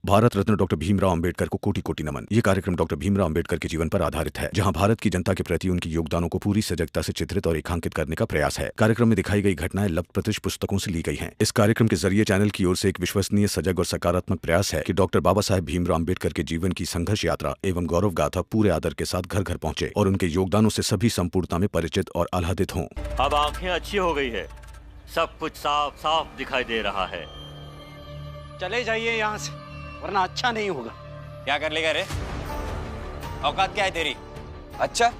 Bharat Ratna doctor Bhimrao Ambedkar को कोटि कोटि नमन। ये कार्यक्रम डॉक्टर भीमराव अंबेडकर के जीवन पर आधारित है, जहां भारत की जनता के प्रति उनके योगदानों को पूरी सजगता से चित्रित और रेखांकित करने का प्रयास है। कार्यक्रम में दिखाई गई घटनाएं लब्ध प्रतिष्ठ पुस्तकों से ली गई हैं। इस कार्यक्रम के जरिए चैनल की ओर से एक विश्वसनीय, सजग और सकारात्मक प्रयास है कि डॉक्टर बाबा साहेब भीमराव अंबेडकर के जीवन की संघर्ष यात्रा एवं गौरव गाथा पूरे आदर के साथ घर घर पहुंचे और उनके योगदानों से सभी संपूर्णता में परिचित और आह्लादित हों। अब आंखें अच्छी हो गई है, सब कुछ साफ साफ दिखाई दे रहा है। चले जाइए यहाँ से, वरना अच्छा नहीं होगा। क्या कर लेगा रे? औकात क्या है तेरी? अच्छा,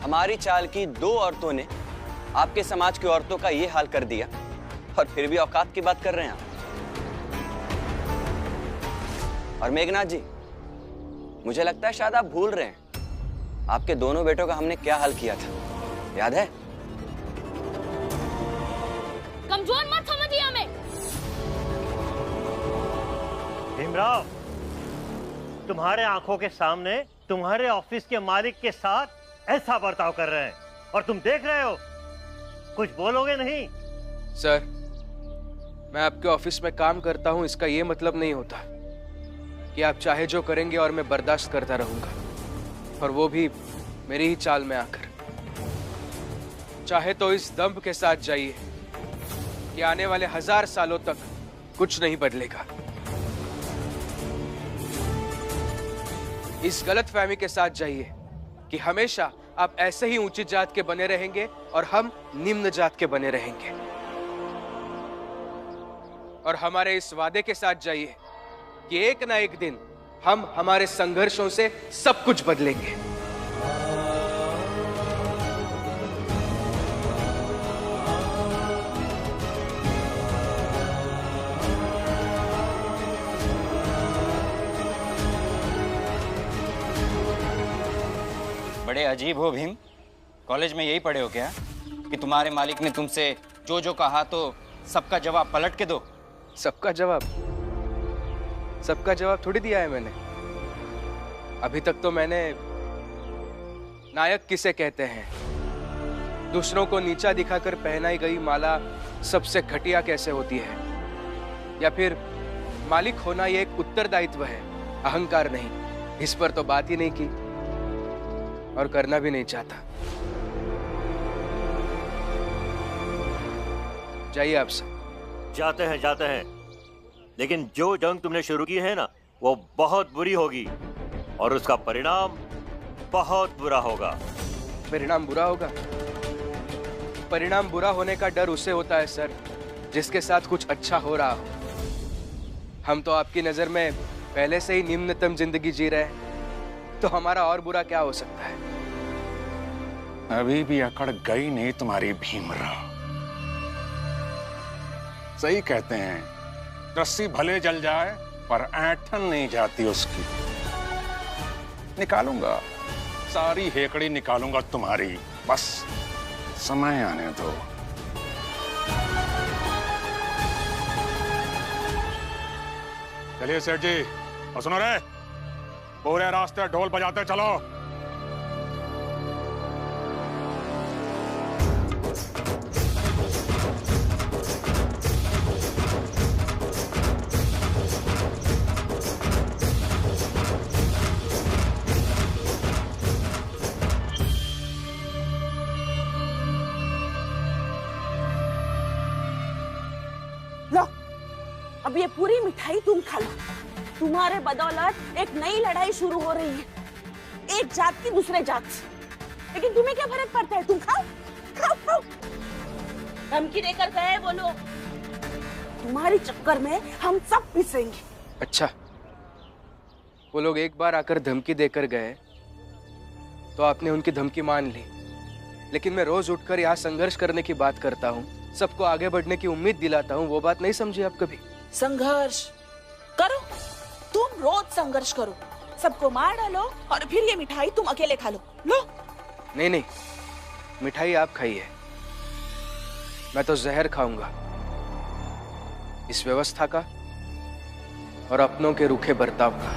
हमारी चाल की दो औरतों ने आपके समाज की औरतों का ये हाल कर दिया और फिर भी औकात की बात कर रहे हैं आप। और मेघनाथ जी, मुझे लगता है शायद आप भूल रहे हैं आपके दोनों बेटों का हमने क्या हाल किया था, याद है? कमजोर मत समझिए हमें। भीमराव, तुम्हारे आंखों के सामने तुम्हारे ऑफिस के मालिक के साथ ऐसा बर्ताव कर रहे हैं और तुम देख रहे हो, कुछ बोलोगे नहीं? सर, मैं आपके ऑफिस में काम करता हूं, इसका ये मतलब नहीं होता कि आप चाहे जो करेंगे और मैं बर्दाश्त करता रहूंगा, और वो भी मेरी ही चाल में आकर। चाहे तो इस दंभ के साथ जाइए कि आने वाले 1000 सालों तक कुछ नहीं बदलेगा। इस गलतफहमी के साथ जाइए कि हमेशा आप ऐसे ही ऊंची जात के बने रहेंगे और हम निम्न जात के बने रहेंगे। और हमारे इस वादे के साथ जाइए कि एक ना एक दिन हम हमारे संघर्षों से सब कुछ बदलेंगे। बड़े अजीब हो भीम, कॉलेज में यही पढ़े हो क्या कि तुम्हारे मालिक ने तुमसे जो जो कहा तो सबका जवाब पलट के दो? सबका जवाब थोड़ी दिया है मैंने। अभी तक तो मैंने नायक किसे कहते हैं, दूसरों को नीचा दिखाकर पहनाई गई माला सबसे घटिया कैसे होती है, या फिर मालिक होना ये एक उत्तरदायित्व है, अहंकार नहीं, इस पर तो बात ही नहीं की और करना भी नहीं चाहता। जाइए आप सब। जाते हैं, लेकिन जो जंग तुमने शुरू की है ना, वो बहुत बुरी होगी और उसका परिणाम बहुत बुरा होगा। परिणाम बुरा होगा? परिणाम बुरा होने का डर उसे होता है सर, जिसके साथ कुछ अच्छा हो रहा हो। हम तो आपकी नजर में पहले से ही निम्नतम जिंदगी जी रहे हैं, तो हमारा और बुरा क्या हो सकता है? अभी भी अकड़ गई नहीं तुम्हारी भीमराव। सही कहते हैं, रस्सी भले जल जाए पर ऐंठन नहीं जाती उसकी। निकालूंगा, सारी हेकड़ी निकालूंगा तुम्हारी, बस समय आने दो। चलिए सेठ जी, और सुनो रे, पूरे रास्ते ढोल बजाते चलो। लो, अब ये पूरी मिठाई तुम खा लो। तुम्हारे बदौलत एक नई लड़ाई शुरू हो रही है, एक जात की दूसरे जात से। लेकिन तुम्हें क्या फर्क पड़ता है? तुम खाओ खाओ खाओ। धमकी देकर गए वो लोग, तुम्हारे चक्कर में हम सब पिसेंगे। अच्छा, वो लोग एक बार आकर धमकी देकर गए तो आपने उनकी धमकी मान ली, लेकिन मैं रोज उठकर यहाँ संघर्ष करने की बात करता हूँ, सबको आगे बढ़ने की उम्मीद दिलाता हूँ, वो बात नहीं समझी आप कभी? संघर्ष करो, तुम रोज संघर्ष करो, सबको मार डालो और फिर ये मिठाई तुम अकेले खा लो। लो। नहीं, मिठाई आप खाइए, मैं तो जहर खाऊंगा, इस व्यवस्था का और अपनों के रूखे बर्ताव का।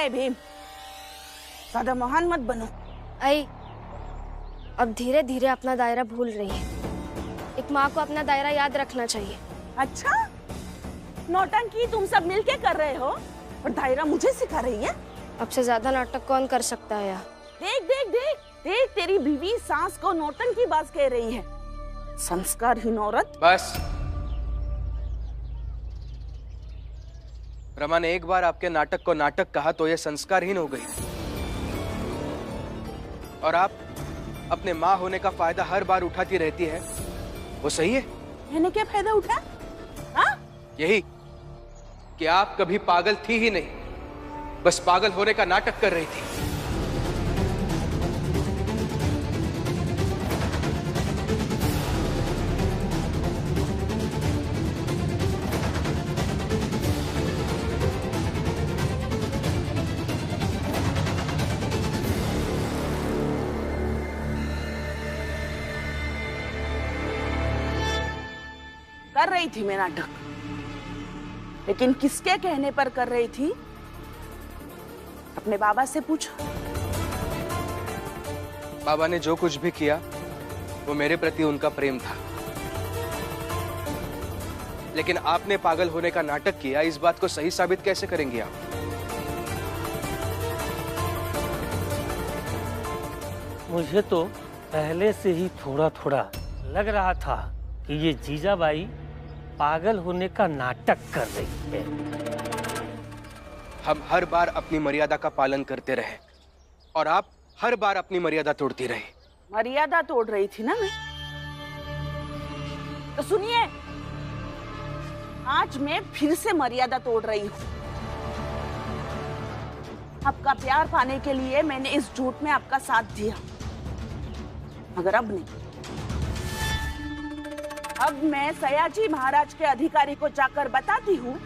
गए भीम, ज्यादा महान मत बनो। आई अब धीरे धीरे अपना दायरा भूल रही है। एक माँ को अपना दायरा याद रखना चाहिए। अच्छा, नौटंकी तुम सब मिलके कर रहे हो और दायरा मुझे सिखा रही है? अब से ज्यादा नाटक कौन कर सकता है यहाँ? देख देख देख देख, तेरी बीवी सास को नौटंकी बाज कह रही है। संस्कारहीन औरत। बस रमा ने एक बार आपके नाटक को नाटक कहा तो यह संस्कारहीन हो गई। और आप अपने माँ होने का फायदा हर बार उठाती रहती है, वो सही है? मैंने क्या फायदा उठा? हाँ? यही कि आप कभी पागल थी ही नहीं, बस पागल होने का नाटक कर रही थी। कर रही थी मैं नाटक, लेकिन किसके कहने पर कर रही थी? अपने बाबा से पूछो। बाबा ने जो कुछ भी किया वो मेरे प्रति उनका प्रेम था, लेकिन आपने पागल होने का नाटक किया, इस बात को सही साबित कैसे करेंगी आप? मुझे तो पहले से ही थोड़ा थोड़ा लग रहा था कि ये जीजाबाई पागल होने का नाटक कर रही है। हम हर बार अपनी मर्यादा का पालन करते रहे और आप हर बार अपनी मर्यादा तोड़ती रही। मर्यादा तोड़ रही थी ना मैं? तो सुनिए, आज मैं फिर से मर्यादा तोड़ रही हूँ। आपका प्यार पाने के लिए मैंने इस झूठ में आपका साथ दिया, मगर अब नहीं। अब मैं सयाजी महाराज के अधिकारी को जाकर बताती हूँ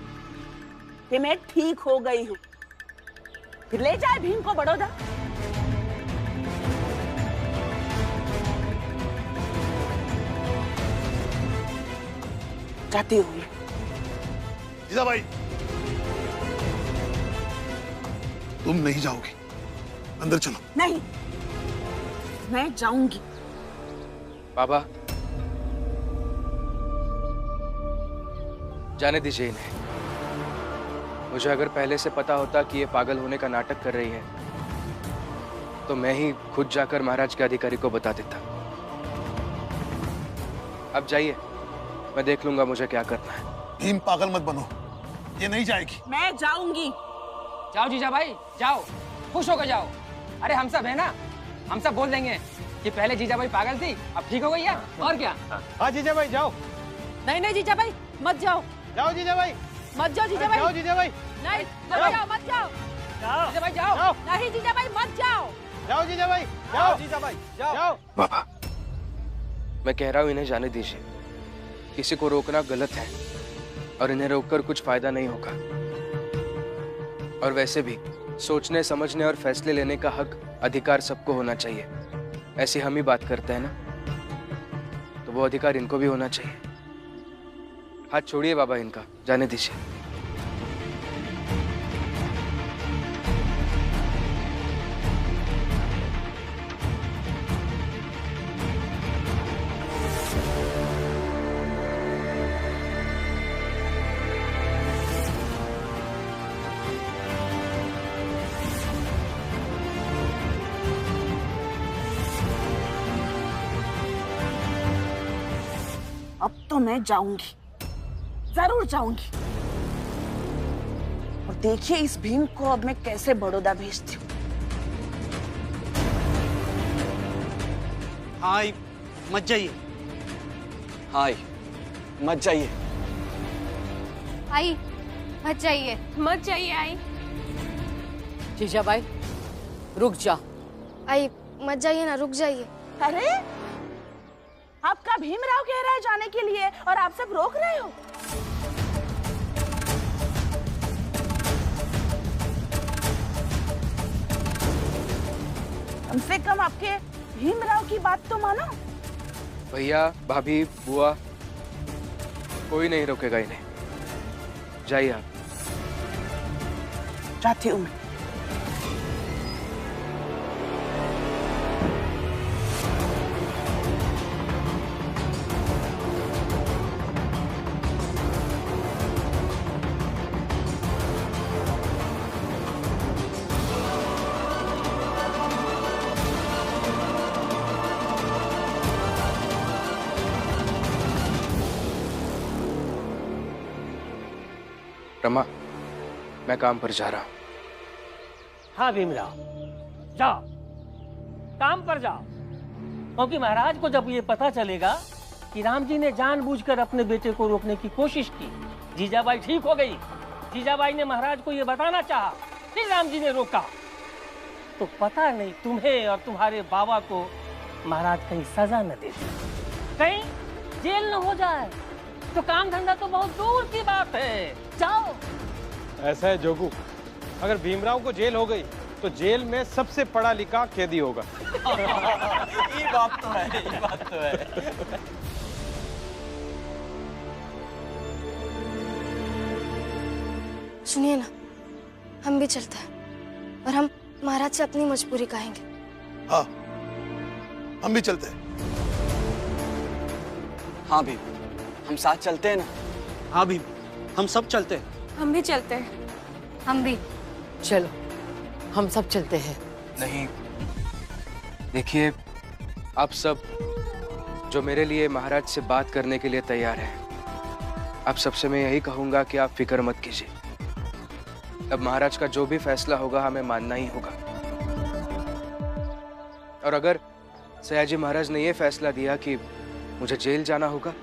कि मैं ठीक हो गई हूँ। फिर ले जाए भीम को बड़ौदा। जाती हूँ मैं। जीजाबाई, तुम नहीं जाओगी, अंदर चलो। नहीं, मैं जाऊंगी। बाबा, जाने दीजिए इन्हें। मुझे अगर पहले से पता होता कि ये पागल होने का नाटक कर रही है तो मैं ही खुद जाकर महाराज के अधिकारी को बता देता। अब जाइए, मैं देख लूंगा मुझे क्या करना है। भीम, पागल मत बनो, ये नहीं जाएगी। मैं जाऊंगी। जाओ जीजा भाई, जाओ, खुश होकर जाओ। अरे हम सब है ना, हम सब बोल देंगे कि पहले जीजा भाई पागल थी, अब ठीक हो गई है। और क्या? हाँ जीजा भाई जाओ। नहीं नहीं जीजा भाई मत जाओ। जाओ जीजा भाई, मत जाओ जीजा भाई। जाओ जीजा भाई। नहीं जाओ, मत जाओ। जीजा भाई जाओ। नहीं जीजा भाई मत जाओ। जाओ जीजा भाई, जाओ जीजा भाई, जाओ। बाबा, मैं कह रहा हूँ इन्हें जाने दीजिए। किसी को रोकना गलत है और इन्हें रोककर कुछ फायदा नहीं होगा। और वैसे भी सोचने, समझने और फैसले लेने का हक, अधिकार सबको होना चाहिए। ऐसी हम ही बात करते हैं ना, तो वो अधिकार इनको भी होना चाहिए। हाथ छोड़िए बाबा इनका, जाने दीजिए। अब तो मैं जाऊंगी, जरूर जाऊंगी। और देखिए इस भीम को अब मैं कैसे बड़ौदा भेजती हूँ। हाय, मत जाइए। हाय, मत जाइए। आई मत जाइए, मत जाइए आई। जीजाबाई रुक जा। आई मत जाइए ना, रुक जाइए। अरे आपका भीमराव कह रहा है जाने के लिए और आप सब रोक रहे हो। कम से कम आपके भीमराव की बात तो मानो। भैया, भाभी, बुआ, कोई नहीं रोकेगा इन्हें। जाइए आप। जाती हूँ मैं। रमा, मैं काम पर जा रहा हूँ। हाँ भीमराव, जाओ, काम पर जाओ। क्योंकि महाराज को जब ये पता चलेगा कि राम जी ने जानबूझकर अपने बेटे को रोकने की कोशिश की, जीजाबाई ठीक हो गई, जीजाबाई ने महाराज को ये बताना चाहा, फिर राम जी ने रोका, तो पता नहीं तुम्हें और तुम्हारे बाबा को महाराज कहीं सजा न दे दे, कहीं जेल न हो जाए, तो काम धंधा तो बहुत दूर की बात है। जाओ। ऐसा है जोगू, अगर भीमराव को जेल हो गई तो जेल में सबसे पढ़ा लिखा कैदी होगा। ये बात तो है, ये बात तो है। सुनिए ना, हम भी चलते हैं और हम महाराज से अपनी मजबूरी कहेंगे। हाँ, हम भी चलते हैं। हाँ भीम, हम साथ चलते हैं ना। हाँ भीम, हम सब चलते हैं। हम भी चलते हैं। हम भी। चलो, हम सब चलते हैं। नहीं, देखिए, आप सब जो मेरे लिए महाराज से बात करने के लिए तैयार हैं, आप सबसे मैं यही कहूंगा कि आप फिक्र मत कीजिए। अब महाराज का जो भी फैसला होगा हमें मानना ही होगा। और अगर सयाजी महाराज ने यह फैसला दिया कि मुझे जेल जाना होगा,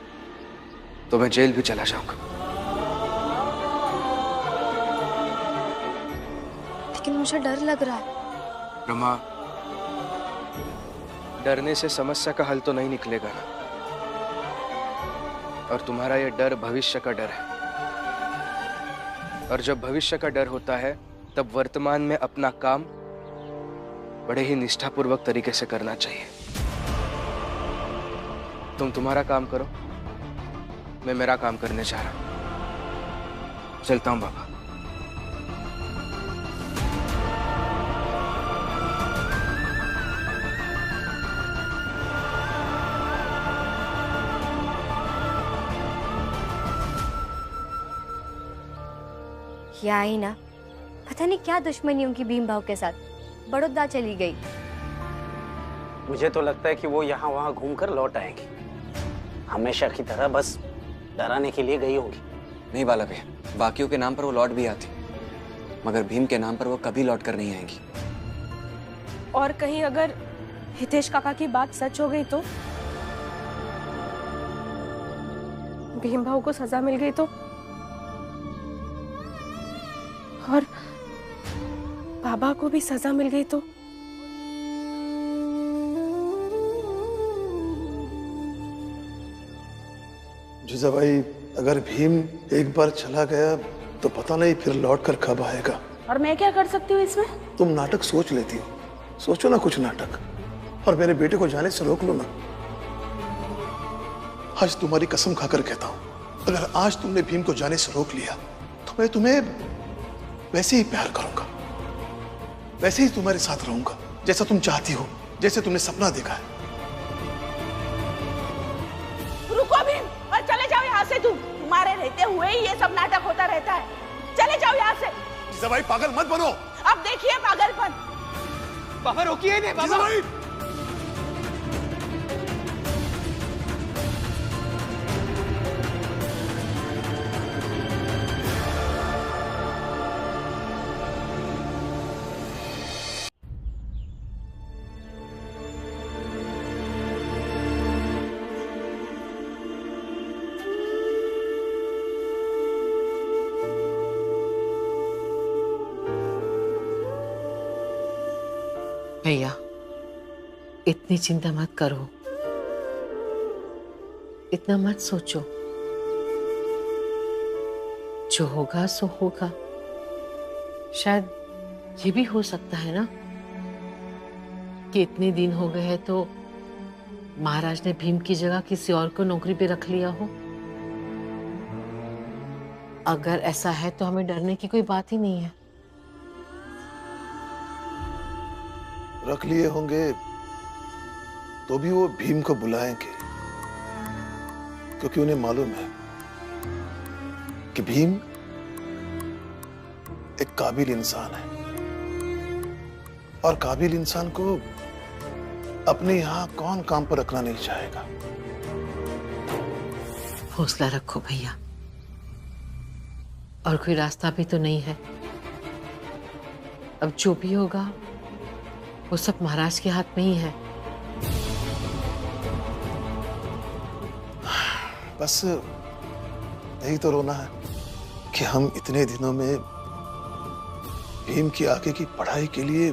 तो मैं जेल भी चला जाऊंगा। लेकिन मुझे डर लग रहा है। रमा, डरने से समस्या का हल तो नहीं निकलेगा ना। और तुम्हारा यह डर भविष्य का डर है, और जब भविष्य का डर होता है तब वर्तमान में अपना काम बड़े ही निष्ठापूर्वक तरीके से करना चाहिए। तुम तुम्हारा काम करो, मैं मेरा काम करने जा रहा हूं। चलता हूं बाबा। ये आई ना, पता नहीं क्या दुश्मनी उनकी भीम भाव के साथ, बड़ौदा चली गई। मुझे तो लगता है कि वो यहाँ वहाँ घूमकर लौट आएंगी, हमेशा की तरह बस डराने के लिए गई होंगी। नहीं बाला भैया, बाकियों के नाम पर वो लौट भी आती, मगर भीम के नाम पर वो कभी लौट कर नहीं आएंगी। और कहीं अगर हितेश काका की बात सच हो गई तो भीम भाव को सजा मिल गई तो, और बाबा को भी सजा मिल गई तो, जीजाबाई, अगर भीम एक बार चला गया तो पता नहीं फिर लौट कर कब आएगा। और मैं क्या कर सकती हूँ इसमें? तुम नाटक सोच लेती हो, सोचो ना कुछ नाटक, और मेरे बेटे को जाने से रोक लो ना। आज तुम्हारी कसम खाकर कहता हूं, अगर आज तुमने भीम को जाने से रोक लिया तो मैं तुम्हें वैसे ही प्यार करूंगा, वैसे ही तुम्हारे साथ रहूंगा, जैसा तुम चाहती हो, जैसे तुमने सपना देखा है। रुको भीम, और चले जाओ यहाँ से। तुम्हारे रहते हुए ही ये सब नाटक होता रहता है। चले जाओ यहाँ से। जीजाबाई, पागल मत बनो। अब देखिए पागलपन। बाबा रोकिए इन्हें, बाबा। भैया, इतनी चिंता मत करो, इतना मत सोचो। जो होगा सो होगा। शायद ये भी हो सकता है ना कि इतने दिन हो गए हैं तो महाराज ने भीम की जगह किसी और को नौकरी पे रख लिया हो। अगर ऐसा है तो हमें डरने की कोई बात ही नहीं है। रख लिए होंगे तो भी वो भीम को बुलाएंगे, क्योंकि उन्हें मालूम है कि भीम एक काबिल इंसान है, और काबिल इंसान को अपने यहां कौन काम पर रखना नहीं चाहेगा। हौसला रखो भैया, और कोई रास्ता भी तो नहीं है। अब जो भी होगा वो सब महाराज के हाथ में ही है। बस यही तो रोना है कि हम इतने दिनों में भीम की आगे की पढ़ाई के लिए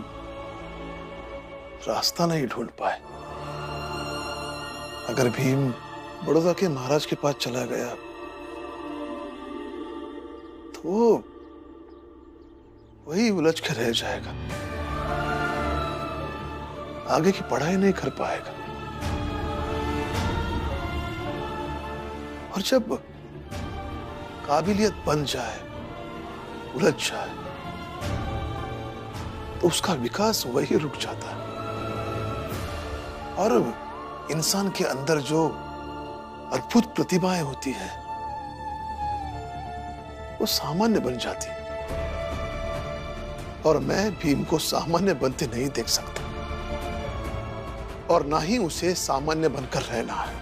रास्ता नहीं ढूंढ पाए। अगर भीम बड़ौदा के महाराज के पास चला गया तो वो वही उलझ के रह जाएगा, आगे की पढ़ाई नहीं कर पाएगा। और जब काबिलियत बन जाए, उलझ जाए, तो उसका विकास वही रुक जाता है और इंसान के अंदर जो अद्भुत प्रतिभाएं होती हैं वो सामान्य बन जाती है। और मैं भीम को सामान्य बनते नहीं देख सकता और ना ही उसे सामान्य बनकर रहना है।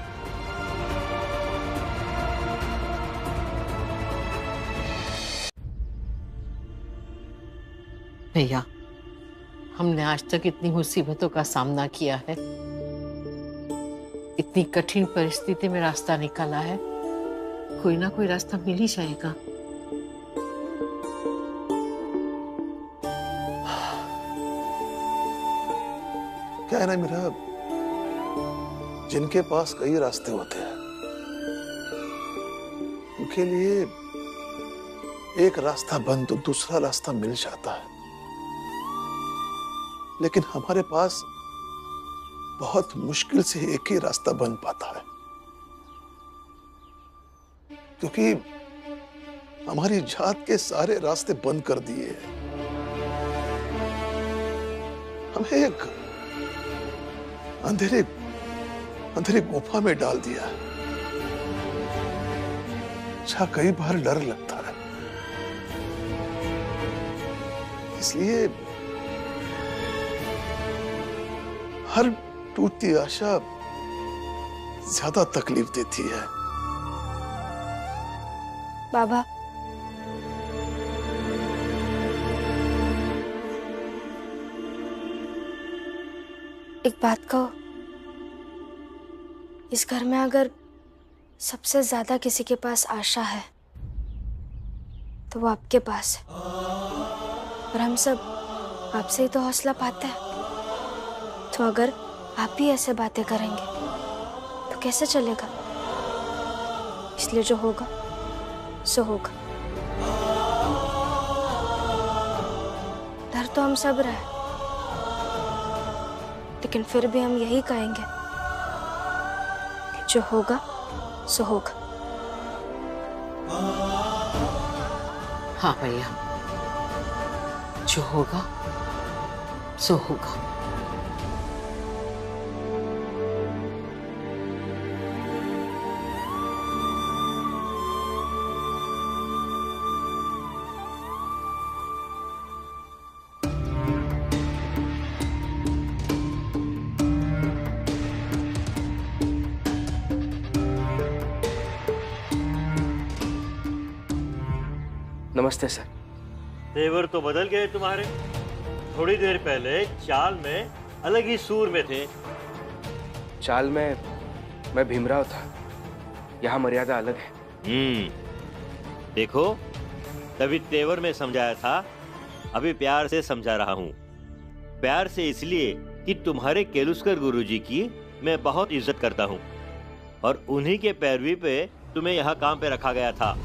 भैया, हमने आज तक इतनी मुसीबतों का सामना किया है, इतनी कठिन परिस्थिति में रास्ता निकाला है, कोई ना कोई रास्ता मिल ही जाएगा। क्या है ना मेरा, जिनके पास कई रास्ते होते हैं उनके लिए एक रास्ता बंद तो दूसरा रास्ता मिल जाता है। लेकिन हमारे पास बहुत मुश्किल से एक ही रास्ता बन पाता है, क्योंकि हमारी जात के सारे रास्ते बंद कर दिए हैं। हमें एक अंधेरे गुफा में डाल दिया है, जहां कई बार डर लगता है। इसलिए हर टूटती आशा ज्यादा तकलीफ देती है। बाबा, एक बात कहो, इस घर में अगर सबसे ज्यादा किसी के पास आशा है तो वो आपके पास है, और हम सब आपसे ही तो हौसला पाते हैं। तो अगर आप भी ऐसे बातें करेंगे तो कैसे चलेगा? इसलिए जो होगा सो होगा। डर तो हम सब रहे, लेकिन फिर भी हम यही कहेंगे कि जो होगा सो होगा। हाँ भैया, जो होगा सो होगा। नमस्ते सर। तेवर तो बदल गए तुम्हारे। थोड़ी देर पहले चाल में अलग ही सूर में थे। चाल में मैं भीमराव था, यहाँ मर्यादा अलग है। देखो, तभी तेवर में समझाया था, अभी प्यार से समझा रहा हूँ। प्यार से इसलिए कि तुम्हारे केलुस्कर गुरुजी की मैं बहुत इज्जत करता हूँ और उन्हीं के पैरवी पे तुम्हें यहाँ काम पे रखा गया था।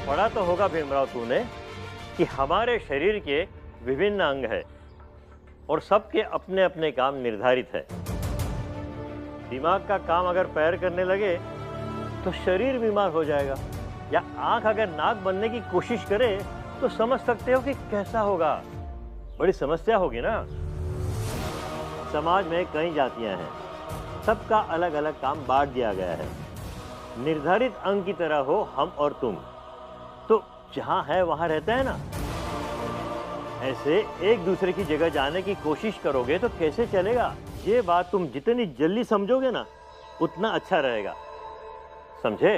पढ़ा तो होगा भीमराव तूने कि हमारे शरीर के विभिन्न अंग है और सबके अपने अपने काम निर्धारित है। दिमाग का काम अगर पैर करने लगे तो शरीर बीमार हो जाएगा, या आंख अगर नाक बनने की कोशिश करे तो समझ सकते हो कि कैसा होगा। बड़ी समस्या होगी ना। समाज में कई जातियां हैं, सबका अलग अलग काम बांट दिया गया है। निर्धारित अंग की तरह हो हम और तुम, तो जहां है वहां रहता है ना। ऐसे एक दूसरे की जगह जाने की कोशिश करोगे तो कैसे चलेगा? ये बात तुम जितनी जल्दी समझोगे ना उतना अच्छा रहेगा, समझे?